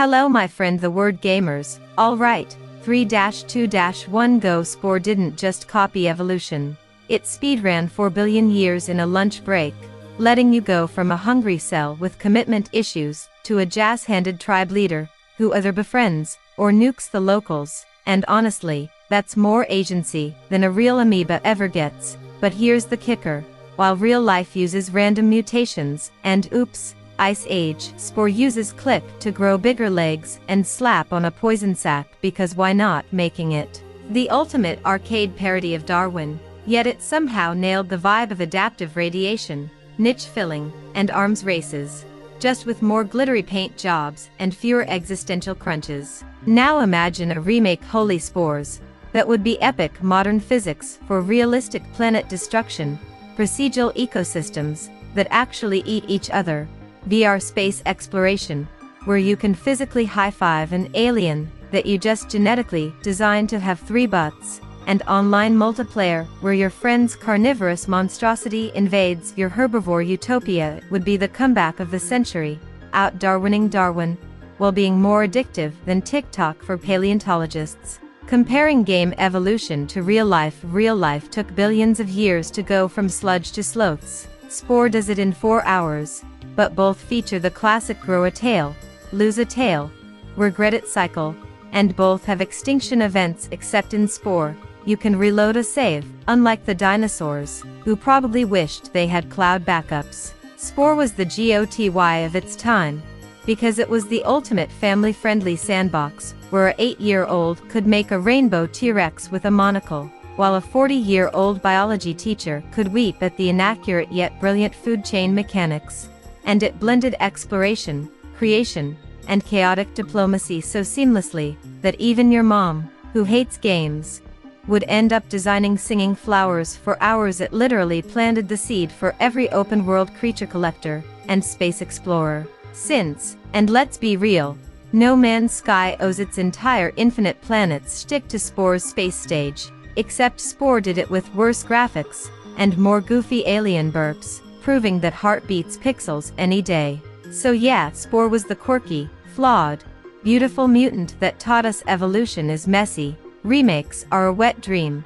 Hello my friend the word gamers, alright, 3-2-1 Go Spore didn't just copy evolution. It speedran 4 billion years in a lunch break, letting you go from a hungry cell with commitment issues, to a jazz-handed tribe leader, who either befriends, or nukes the locals, and honestly, that's more agency than a real amoeba ever gets. But here's the kicker, while real life uses random mutations, and oops, Ice Age, Spore uses clip to grow bigger legs and slap on a poison sac because why not making it the ultimate arcade parody of Darwin, yet it somehow nailed the vibe of adaptive radiation, niche filling, and arms races, just with more glittery paint jobs and fewer existential crunches. Now imagine a remake Holy Spores, that would be epic modern physics for realistic planet destruction, procedural ecosystems that actually eat each other, VR space exploration, where you can physically high-five an alien that you just genetically designed to have 3 butts, and online multiplayer where your friend's carnivorous monstrosity invades your herbivore utopia would be the comeback of the century, out-Darwining Darwin, while being more addictive than TikTok for paleontologists. Comparing game evolution to real life took billions of years to go from sludge to sloths. Spore does it in 4 hours, but both feature the classic grow a tail, lose a tail, regret it cycle, and both have extinction events except in Spore, you can reload a save, unlike the dinosaurs, who probably wished they had cloud backups. Spore was the GOTY of its time, because it was the ultimate family-friendly sandbox, where a 8-year-old could make a rainbow T-Rex with a monocle, while a 40-year-old biology teacher could weep at the inaccurate yet brilliant food chain mechanics. And it blended exploration, creation, and chaotic diplomacy so seamlessly, that even your mom, who hates games, would end up designing singing flowers for hours. It literally planted the seed for every open-world creature collector, and space explorer. Since, and let's be real, No Man's Sky owes its entire infinite planets shtick to Spore's space stage, except Spore did it with worse graphics, and more goofy alien burps, proving that heart beats pixels any day. So yeah, Spore was the quirky, flawed, beautiful mutant that taught us evolution is messy, remakes are a wet dream.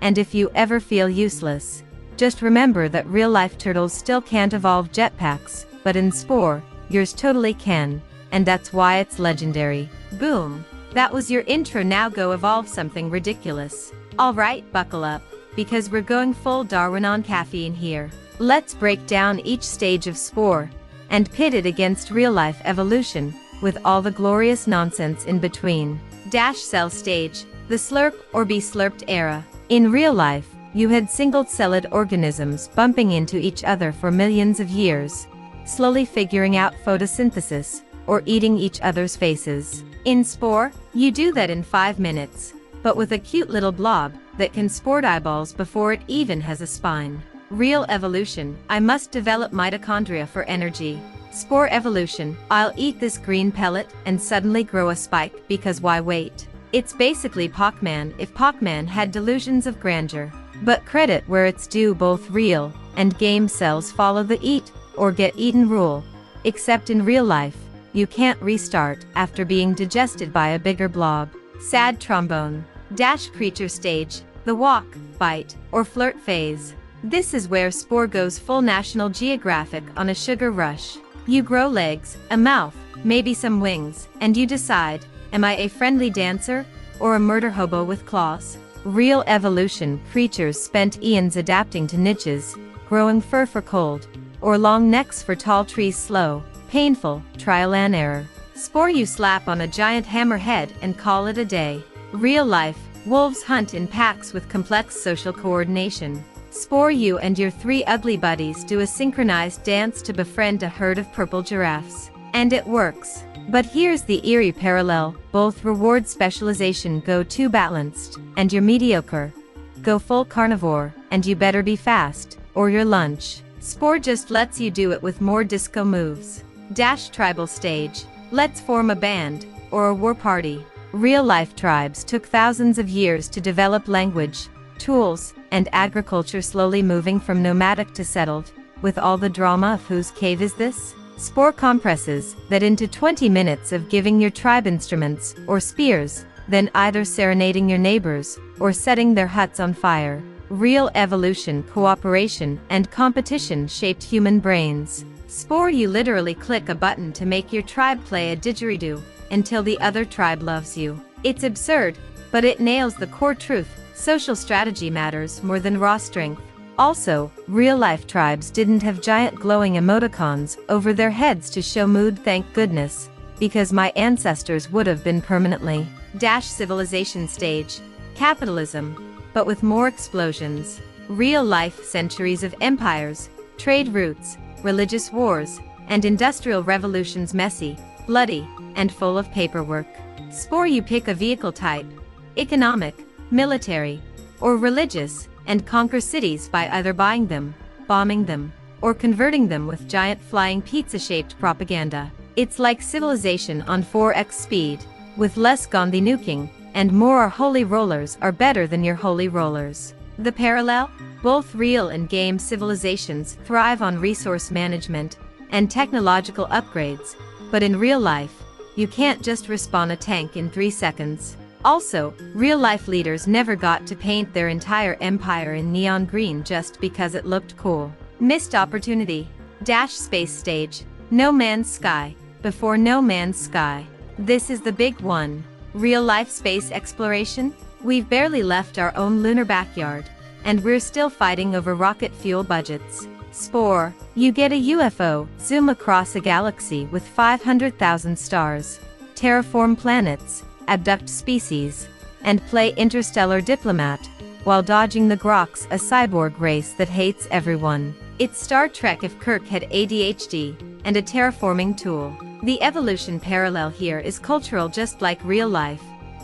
And if you ever feel useless, just remember that real-life turtles still can't evolve jetpacks, but in Spore, yours totally can, and that's why it's legendary. Boom! That was your intro. Now go evolve something ridiculous. Alright, buckle up, because we're going full Darwin on caffeine here. Let's break down each stage of Spore, and pit it against real-life evolution, with all the glorious nonsense in between. Cell stage, the slurp or be slurped era. In real life, you had single-celled organisms bumping into each other for millions of years, slowly figuring out photosynthesis, or eating each other's faces. In Spore, you do that in 5 minutes, but with a cute little blob that can sport eyeballs before it even has a spine. Real evolution, I must develop mitochondria for energy. Spore evolution, I'll eat this green pellet and suddenly grow a spike because why wait? It's basically Pac-Man if Pac-Man had delusions of grandeur. But credit where it's due, both real and game cells follow the eat or get eaten rule. Except in real life, you can't restart after being digested by a bigger blob. Sad trombone. Creature stage, the walk, bite, or flirt phase. This is where Spore goes full National Geographic on a sugar rush. You grow legs, a mouth, maybe some wings, and you decide, am I a friendly dancer, or a murder hobo with claws? Real evolution, creatures spent eons adapting to niches, growing fur for cold, or long necks for tall trees. Slow, painful, trial and error. Spore, you slap on a giant hammerhead and call it a day. Real life, wolves hunt in packs with complex social coordination. Spore, you and your 3 ugly buddies do a synchronized dance to befriend a herd of purple giraffes. And it works. But here's the eerie parallel, both reward specialization go too balanced, and you're mediocre. Go full carnivore, and you better be fast, or your lunch. Spore just lets you do it with more disco moves. Tribal stage, let's form a band, or a war party. Real-life tribes took thousands of years to develop language, tools, and agriculture, slowly moving from nomadic to settled, with all the drama of whose cave is this? SPORE compresses that into 20 minutes of giving your tribe instruments or spears, then either serenading your neighbors or setting their huts on fire. Real evolution, cooperation, and competition shaped human brains. SPORE, you literally click a button to make your tribe play a didgeridoo until the other tribe loves you. It's absurd, but it nails the core truth: social strategy matters more than raw strength. Also, real-life tribes didn't have giant glowing emoticons over their heads to show mood, thank goodness, because my ancestors would have been permanently civilization stage. Capitalism, but with more explosions. Real-life centuries of empires, trade routes, religious wars, and industrial revolutions, messy, bloody, and full of paperwork. SPORE, you pick a vehicle type: economic, military, or religious, and conquer cities by either buying them, bombing them, or converting them with giant flying pizza-shaped propaganda. It's like civilization on 4x speed, with less Gandhi nuking, and more our holy rollers are better than your holy rollers. The parallel? Both real and game civilizations thrive on resource management and technological upgrades, but in real life, you can't just respawn a tank in 3 seconds. Also, real-life leaders never got to paint their entire empire in neon green just because it looked cool. Missed opportunity. Space stage. No Man's Sky. Before No Man's Sky. This is the big one. Real-life space exploration? We've barely left our own lunar backyard, and we're still fighting over rocket fuel budgets. SPORE, you get a UFO, zoom across a galaxy with 500,000 stars, terraform planets, abduct species, and play interstellar diplomat, while dodging the Groks, a cyborg race that hates everyone. It's Star Trek if Kirk had ADHD, and a terraforming tool. The evolution parallel here is cultural, just like real life.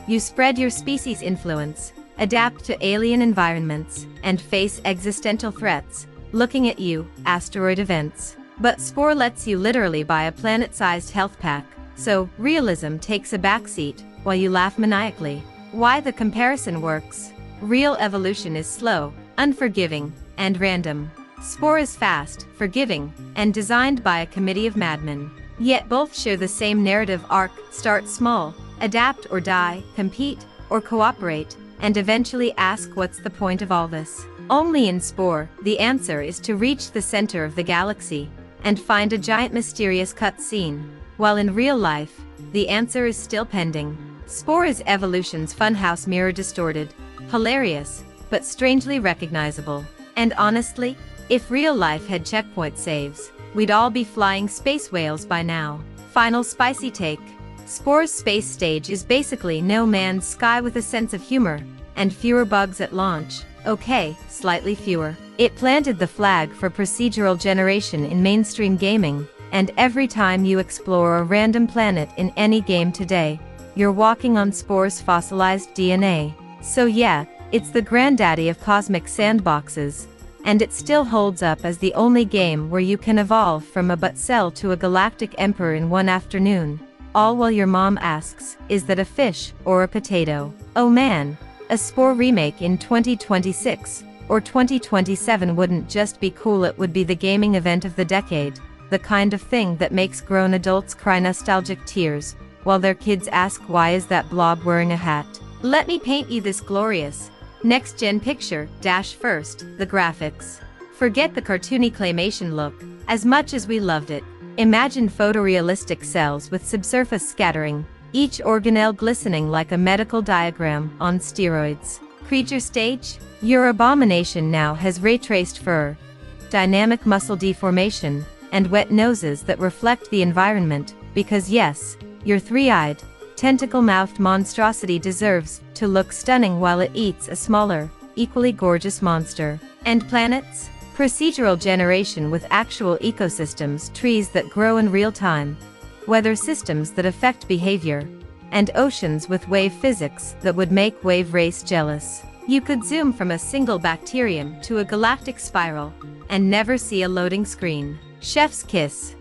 You spread your species' influence, adapt to alien environments, and face existential threats. Looking at you, asteroid events. But SPORE lets you literally buy a planet-sized health pack, so realism takes a backseat, while you laugh maniacally. Why the comparison works? Real evolution is slow, unforgiving, and random. SPORE is fast, forgiving, and designed by a committee of madmen. Yet both share the same narrative arc: start small, adapt or die, compete or cooperate, and eventually ask, what's the point of all this? Only in SPORE, the answer is to reach the center of the galaxy and find a giant mysterious cutscene, while in real life, the answer is still pending. SPORE is evolution's funhouse mirror, distorted, hilarious, but strangely recognizable. And honestly, if real life had checkpoint saves, we'd all be flying space whales by now. Final spicy take. SPORE's space stage is basically No Man's Sky with a sense of humor, and fewer bugs at launch. Okay, slightly fewer. It planted the flag for procedural generation in mainstream gaming, and every time you explore a random planet in any game today, you're walking on SPORE's fossilized DNA. So yeah, it's the granddaddy of cosmic sandboxes, and it still holds up as the only game where you can evolve from a butt cell to a galactic emperor in one afternoon. All while your mom asks, is that a fish or a potato? Oh man, a SPORE remake in 2026 or 2027 wouldn't just be cool, it would be the gaming event of the decade. The kind of thing that makes grown adults cry nostalgic tears, while their kids ask, why is that blob wearing a hat? Let me paint you this glorious next-gen picture. First, the graphics. Forget the cartoony claymation look. As much as we loved it, imagine photorealistic cells with subsurface scattering, each organelle glistening like a medical diagram on steroids. Creature stage? Your abomination now has ray-traced fur, dynamic muscle deformation, and wet noses that reflect the environment, because yes, your three-eyed, tentacle-mouthed monstrosity deserves to look stunning while it eats a smaller, equally gorgeous monster. And planets? Procedural generation with actual ecosystems, trees that grow in real time, weather systems that affect behavior, and oceans with wave physics that would make wave race jealous. You could zoom from a single bacterium to a galactic spiral and never see a loading screen. Chef's kiss.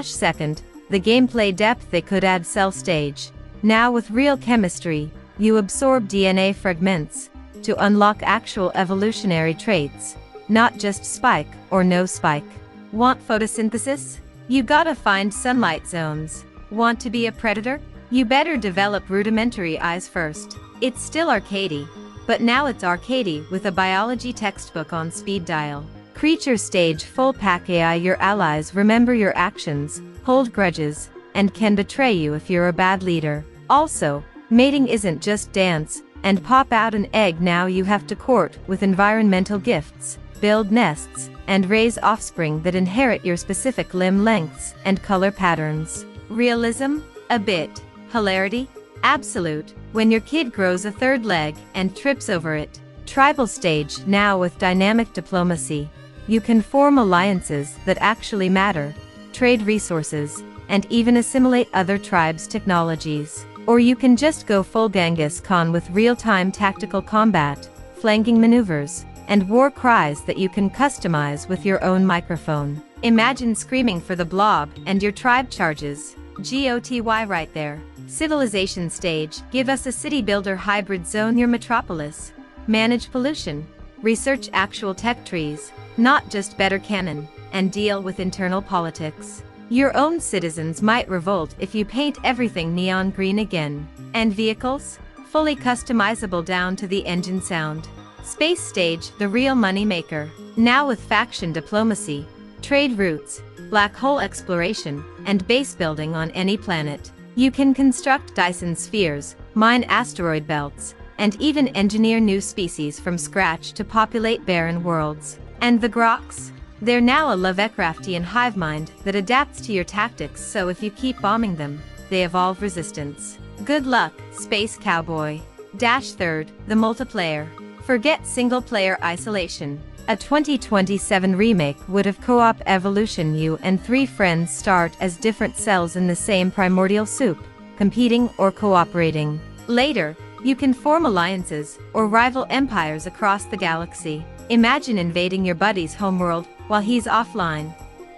Second, the gameplay depth. They could add cell stage. Now with real chemistry, you absorb DNA fragments to unlock actual evolutionary traits, not just spike or no spike. Want photosynthesis? You gotta find sunlight zones. Want to be a predator? You better develop rudimentary eyes first. It's still arcadey, but now it's arcadey with a biology textbook on speed dial. Creature stage full pack AI. Your allies remember your actions, hold grudges, and can betray you if you're a bad leader. Also, mating isn't just dance and pop out an egg. Now you have to court with environmental gifts, build nests, and raise offspring that inherit your specific limb lengths and color patterns. Realism? A bit. Hilarity? Absolute, when your kid grows a third leg and trips over it. Tribal stage. Now with dynamic diplomacy, you can form alliances that actually matter, trade resources, and even assimilate other tribes' technologies. Or you can just go full Genghis Khan with real-time tactical combat, flanking maneuvers, and war cries that you can customize with your own microphone. Imagine screaming for the blob and your tribe charges. GOTY right there. Civilization stage. Give us a city builder hybrid. Zone your metropolis. Manage pollution. Research actual tech trees, not just better canon, and deal with internal politics. Your own citizens might revolt if you paint everything neon green again. And vehicles? Fully customizable down to the engine sound. Space stage. The real money maker. Now with faction diplomacy, trade routes, black hole exploration, and base building on any planet. You can construct Dyson spheres, mine asteroid belts, and even engineer new species from scratch to populate barren worlds. And the Groks? They're now a Lovecraftian hive mind that adapts to your tactics, so if you keep bombing them, they evolve resistance. Good luck, Space Cowboy. Third, the multiplayer. Forget single-player isolation. A 2027 remake would have co-op evolution. You and 3 friends start as different cells in the same primordial soup, competing or cooperating. Later, you can form alliances or rival empires across the galaxy. Imagine invading your buddy's homeworld while he's offline,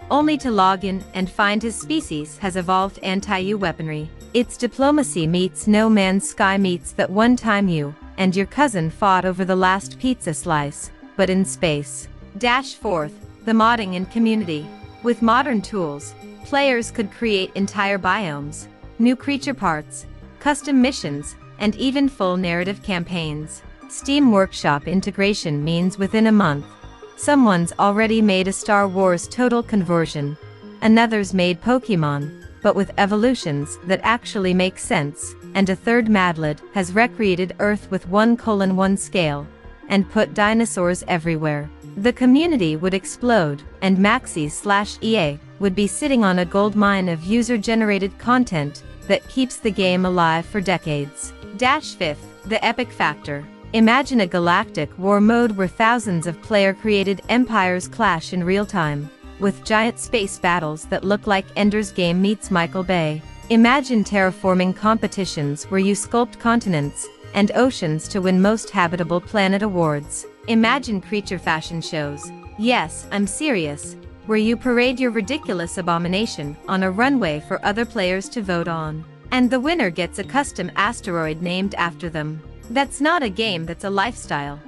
only to log in and find his species has evolved anti-you weaponry. It's diplomacy meets No Man's Sky meets that one time you and your cousin fought over the last pizza slice, but in space. Fourth, the modding and community. With modern tools, players could create entire biomes, new creature parts, custom missions, and even full narrative campaigns. Steam Workshop integration means within a month, someone's already made a Star Wars total conversion, another's made Pokemon, but with evolutions that actually make sense, and a third Madlid has recreated Earth with 1:1 scale, and put dinosaurs everywhere. The community would explode, and Maxis/EA would be sitting on a gold mine of user-generated content that keeps the game alive for decades. Fifth, the epic factor. Imagine a galactic war mode where thousands of player-created empires clash in real time, with giant space battles that look like Ender's Game meets Michael Bay. Imagine terraforming competitions where you sculpt continents and oceans to win most habitable planet awards. Imagine creature fashion shows. Yes, I'm serious, where you parade your ridiculous abomination on a runway for other players to vote on. And the winner gets a custom asteroid named after them. That's not a game, that's a lifestyle.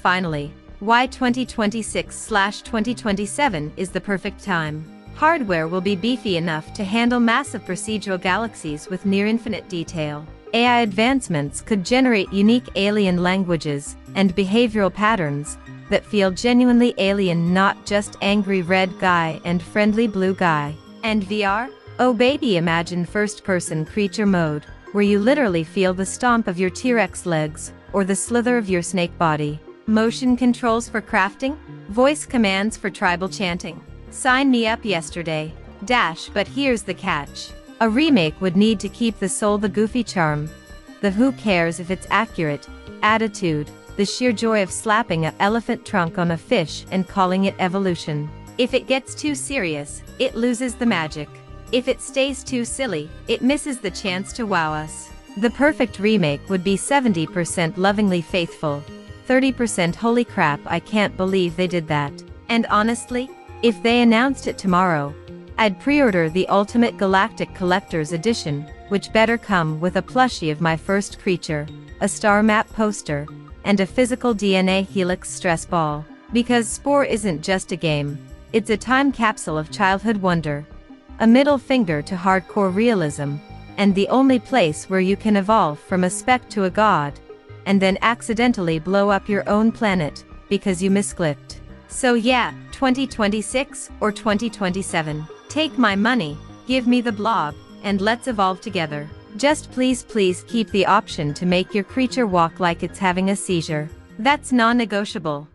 Finally, why 2026/2027 is the perfect time. Hardware will be beefy enough to handle massive procedural galaxies with near-infinite detail. AI advancements could generate unique alien languages and behavioral patterns that feel genuinely alien, not just angry red guy and friendly blue guy. And VR? Oh baby, imagine first-person creature mode, where you literally feel the stomp of your T-Rex legs, or the slither of your snake body. Motion controls for crafting, voice commands for tribal chanting. Sign me up yesterday. But here's the catch. A remake would need to keep the soul, the goofy charm, the who cares if it's accurate attitude, the sheer joy of slapping an elephant trunk on a fish and calling it evolution. If it gets too serious, it loses the magic. If it stays too silly, it misses the chance to wow us. The perfect remake would be 70% lovingly faithful, 30% holy crap, I can't believe they did that. And honestly, if they announced it tomorrow, I'd pre-order the Ultimate Galactic Collector's Edition, which better come with a plushie of my first creature, a star map poster, and a physical DNA helix stress ball. Because Spore isn't just a game, it's a time capsule of childhood wonder, A middle finger to hardcore realism, and the only place where you can evolve from a speck to a god, and then accidentally blow up your own planet, because you misclicked. So yeah, 2026 or 2027. Take my money, give me the blob, and let's evolve together. Just please keep the option to make your creature walk like it's having a seizure. That's non-negotiable.